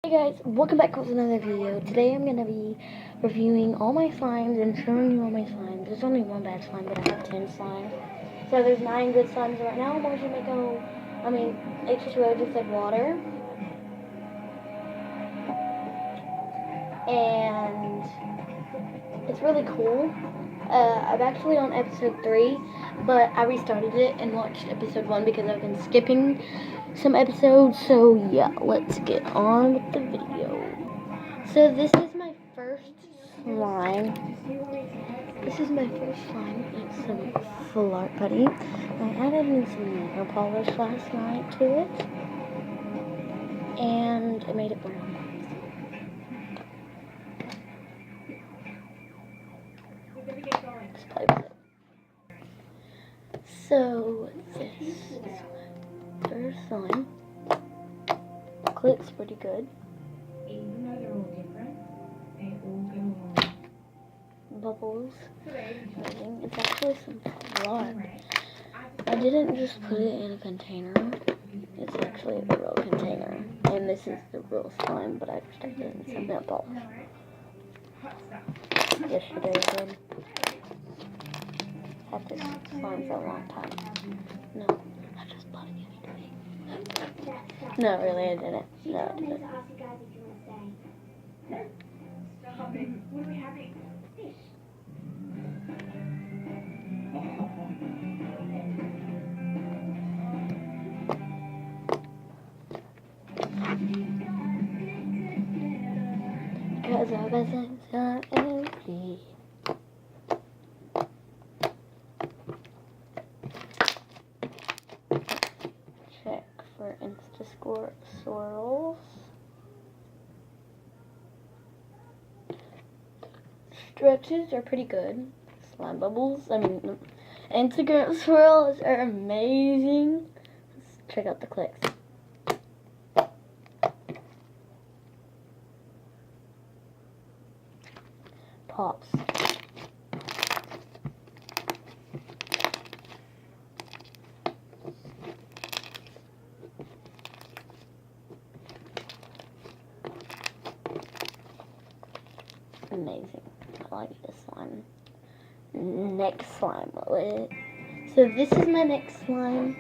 Hey guys, welcome back with another video. Today I'm going to be reviewing all my slimes and showing you all my slimes. There's only one bad slime, but I have 10 slimes. So there's 9 good slimes right now. H2O, H2O just like water. And it's really cool. I'm actually on episode 3, but I restarted it and watched episode 1 because I've been skipping some episodes. So yeah, let's get on with the video. So this is my first slime. It's some Full Art Putty. I added in some nail polish last night to it, and I made it brown. Let's play with it. So this is my first slime. Looks pretty good. Even though they're all different, they all go along. Bubbles. Amazing. It's actually some blood. I didn't just put it in a container. It's actually the real container. And this is the real slime, but I just stuck it in some nail polish. Yesterday I did. Had this slime for a long time. No, I just bought it yesterday. No, really, I didn't. No, I didn't. Stop it. What are we having? Fish. Because our business are empty. Check for Insta swirls. Stretches are pretty good. Slime bubbles, Instagram swirls are amazing. Let's check out the clicks. Pops. Amazing. I like this slime. Next slime. So this is my next slime,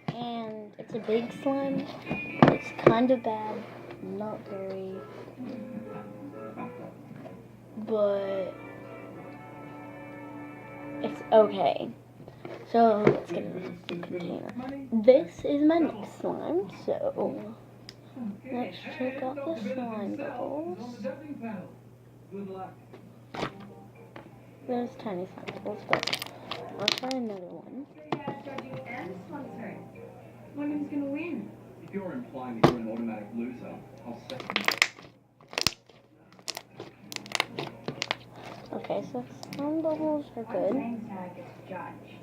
and it's a big slime. It's kind of bad, not very, but it's okay. So let's get in the container. This is my next slime, so let's check out the slime bubbles. There's tiny slime bubbles, but I'll try another one. One of them's gonna win. If you're implying that you're an automatic loser, I'll say. Okay, so slime bubbles are good. James now gets judged.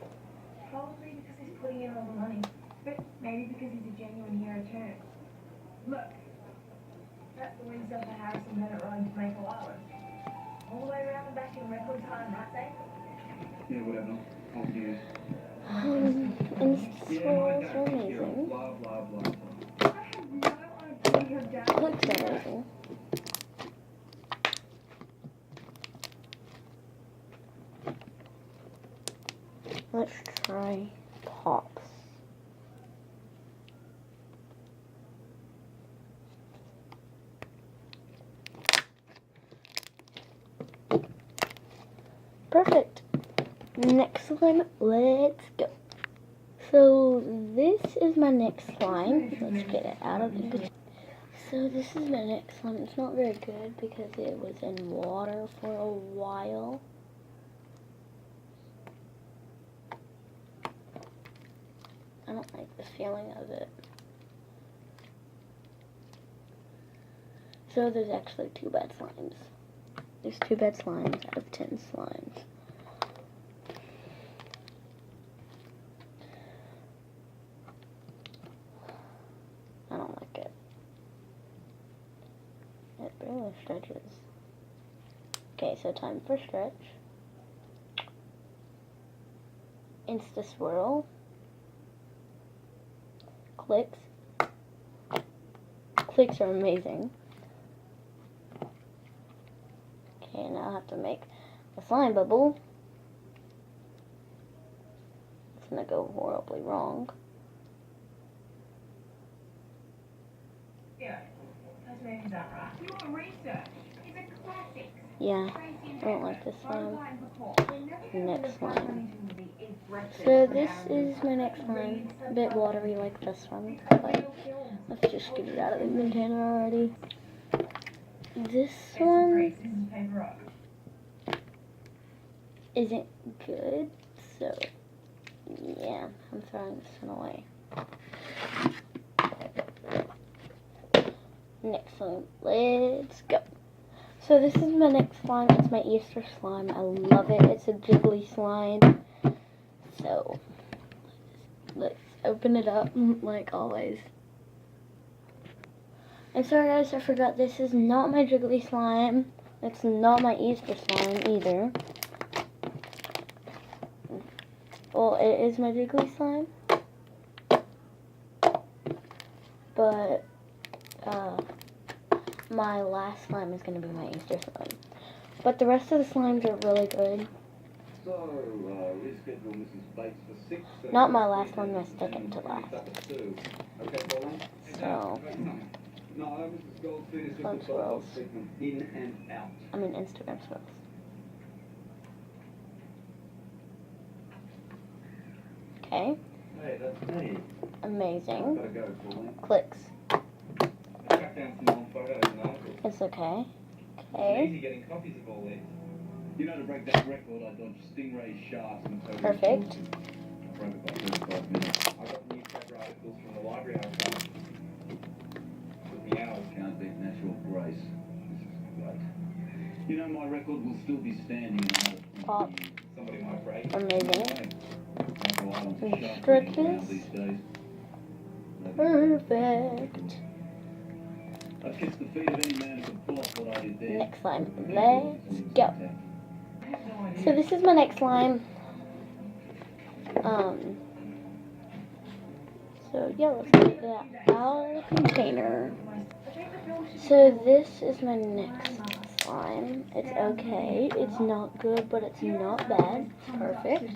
Probably because he's putting in all the money. But maybe because he's a genuine hero too. Look. That's the wins up for Harrison Bennett run to Maple Island. All the way around and back in record time, right, Zane? Yeah, whatever. I'll use. And swirls are amazing. Blah, blah, blah. I have no idea how Dad Looks amazing. Let's try pops. Perfect. Next slime, let's go. So this is my next slime. Let's get it out of the. So this is my next slime. It's not very good because it was in water for a while. I don't like the feeling of it. So there's actually 2 bad slimes. There's 2 bad slimes out of 10 slimes. I don't like it. It barely stretches. Okay, so time for stretch. Insta swirl. Clicks. Clicks are amazing. Okay, now I have to make a slime bubble. It's gonna go horribly wrong. Yeah, those movies aren't right. You want research? It's a classic. Yeah, I don't like this slime. Next slime. So So this is my next slime. A bit watery like this one, but let's just get it out of the container already. This one isn't good, so yeah, I'm throwing this one away. Next one, let's go. So this is my next slime. It's my Easter slime. I love it. It's a jiggly slime. So let's open it up like always. And sorry guys, I forgot this is not my jiggly slime. It's not my Easter slime either. Well, it is my jiggly slime. But my last slime is going to be my Easter slime. But the rest of the slimes are really good. So, reschedule Mrs. Bates for 6. Not my last one, my second to last. Okay, Pauline? So, No, Mrs. Goldstein is just Fun a swirls. treatment in and out. I mean Instagram swirls. Okay, Hey, that's me. amazing. Gotta go, Pauline. Clicks. I tracked down some old photos and articles. It's okay. It's Okay, easy getting copies of all these. You know, to break that record, I dodged Stingray shafts and so perfect. I broke it by 35 minutes. I got newspaper articles from the library archive. Took me hours. Can't beat natural grace. This is great. You know, my record will still be standing in another 20 Pop. years. Somebody might break it. Amazing. That's why I'm Some sharp stretches. around these days. Perfect. I'd kiss the feet of any man who could pull off what I did there. Next slime. Let's go. So this is my next slime. So yeah, let's get that out of the container. So this is my next slime. It's okay. It's not good, but it's not bad. It's perfect.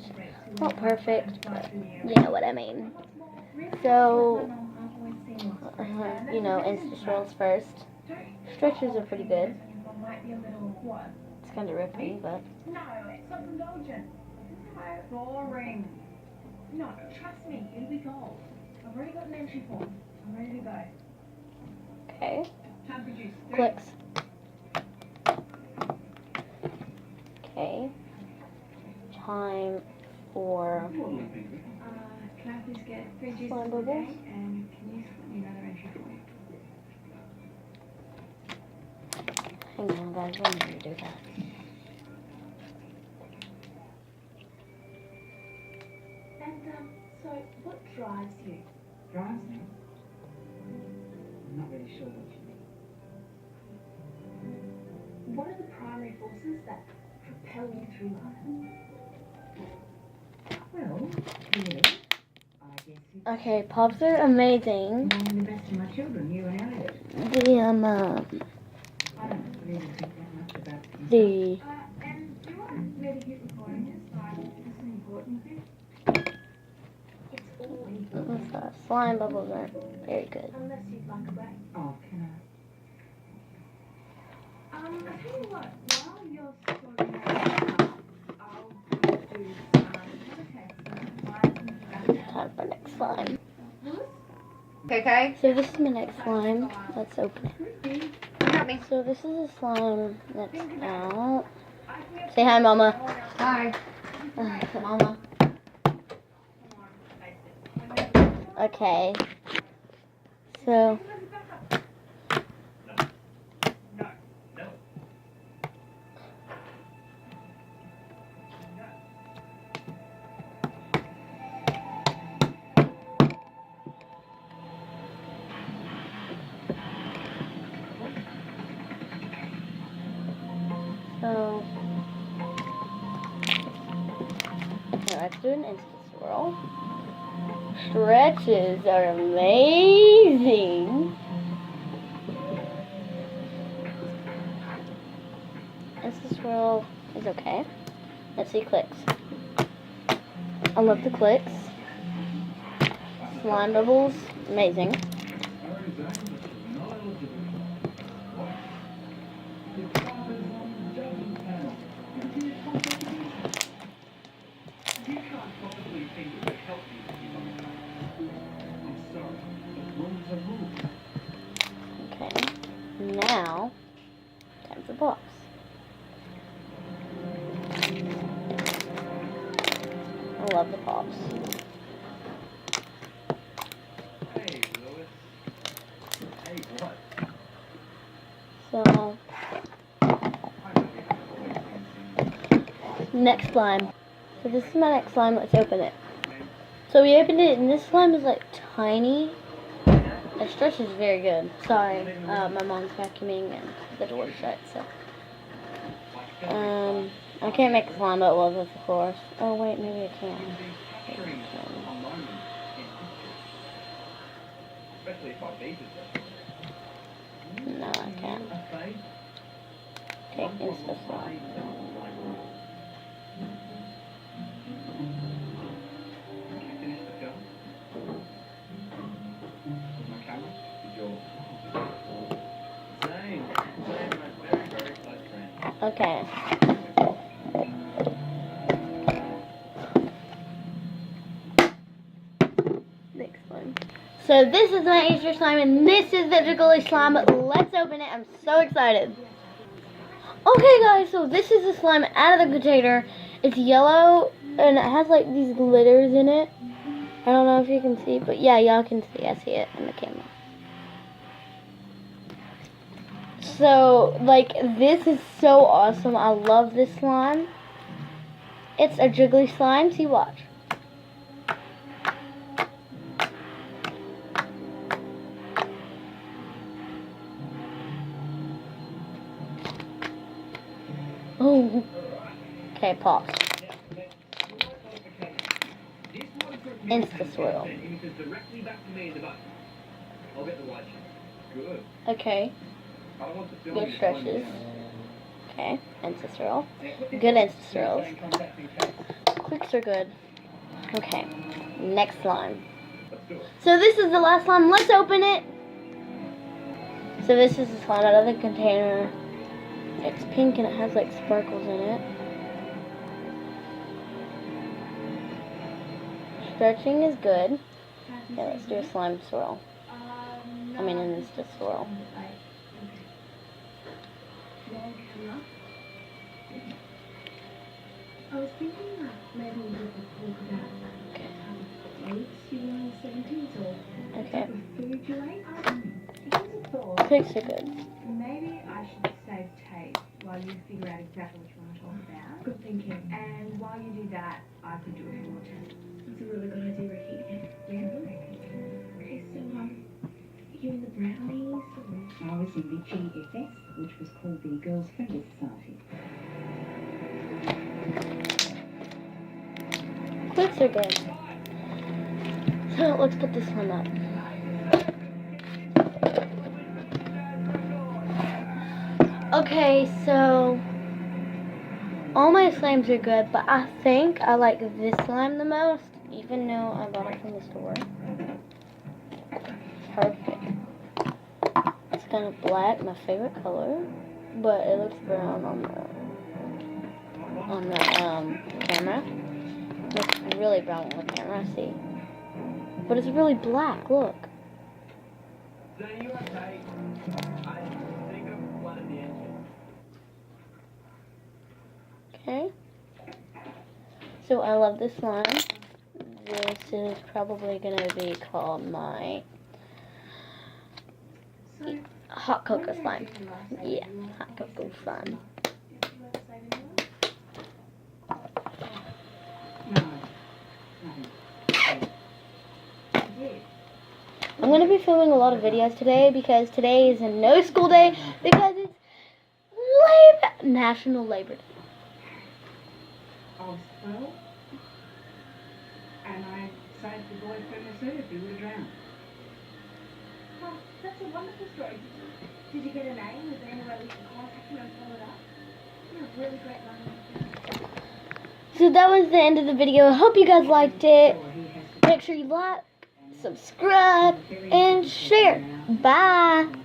Not perfect, but you know what I mean. So, you know, Insta swirls first. Stretches are pretty good. It's kind of ripping, but No, it's not indulgent. No, boring. No, trust me, it'll be gold. I've already got an entry form. I'm ready to go. okay. Time to produce. Clicks. Okay. Time for Can I please get 3 juices Slime a bubbles. day? And can you slip me another entry form? hang on guys, let me do that. And, so, what drives you? Drives me? I'm not really sure what you mean. What are the primary forces that propel you through life? Well, really, I guess it's Okay, pops are amazing. knowing the best of my children, you and Elliot. The I don't really think that much about them. the And do you want me to keep recording this? Like, this is an important bit. It's all important. slime bubbles aren't very good. Unless you'd like a break. Oh, can I tell you what, while you're sorting that out, I'll do some other tests. Time for next slime. Okay. So this is my next slime. Let's open it. So this is a slime that's out. Say hi, Mama. Hi. Mama. Okay. So let's do an Insta swirl. Stretches are amazing. Insta-swirl is okay. Let's see clicks. I love the clicks. Slime bubbles, amazing. You can't possibly think it would help you if I'm sorry, but rules are rules. Okay. Now, time for pops. I love the pops. Hey, Lewis. Hey, what? So, I know you have always been singing. next slime. So this is my next slime. Let's open it. So we opened it, and this slime is like tiny. The stretch is very good. Sorry, my mom's vacuuming and the door's shut, so. I can't make a slime, but love this, of course. Oh wait, maybe I can. Capturing a moment in history. Especially if I beat it. No, I can't. A fade? Take Insta slime. Did you finish the film? My camera is yours. Zane, my very, very close friend. Okay. Next one. So this is my Easter slime, and this is the jiggly slime. Let's open it. I'm so excited. Okay, guys. So this is the slime out of the container. It's yellow, and it has like these glitters in it. I don't know if you can see, but yeah, y'all can see. I see it in the camera. So, like, this is so awesome. I love this slime. It's a jiggly slime. See, watch. Oh. Okay, pause. Insta-swirl. Directly back to me in the button. I'll get the white sheet. Good. Okay. I want to film Good you stretches. Okay, Insta-swirl. Good Insta-swirls. Clicks are good. Okay, next slime. Let's do it. So this is the last slime. Let's open it. So this is the slime out of the container. It's pink and it has like sparkles in it. Stretching is good. Okay, let's do a slime swirl. I mean an Insta-swirl. I was thinking that maybe we could talk about weights you were in the 70s or Okay. food you ate. Here's a thought. Clicks are good. Maybe I should save tape while you figure out exactly what you want to talk about. Good thinking. And while you do that, I could do a floor test. That's a really good idea, Ricky. Yeah, really. Okay, so, you in the brownies? Or... I was in the GFS, which was called the Girls Friendly Society. Clicks are good. So let's put this one up. Okay, so all my slimes are good, but I think I like this slime the most, even though I bought it from the store. Perfect. It's kind of black, my favorite color, but it looks brown on the camera. It looks really brown on the camera, see? But it's really black, look. Zane, you okay? I think I've flooded the engine. Okay. So I love this slime. This is probably gonna be called my hot cocoa slime. Yeah, hot cocoa slime. No, nothing. I'm going to be filming a lot of videos today because today is a no school day because it's National Labor Day. I was 12, and I saved the boy from the surf. He would have drowned. Oh, that's a wonderful story. Did you get a name? Was there any way we could contact him and follow it up? No, really great running. So that was the end of the video. I hope you guys liked it. Make sure you like, subscribe, and share. Bye.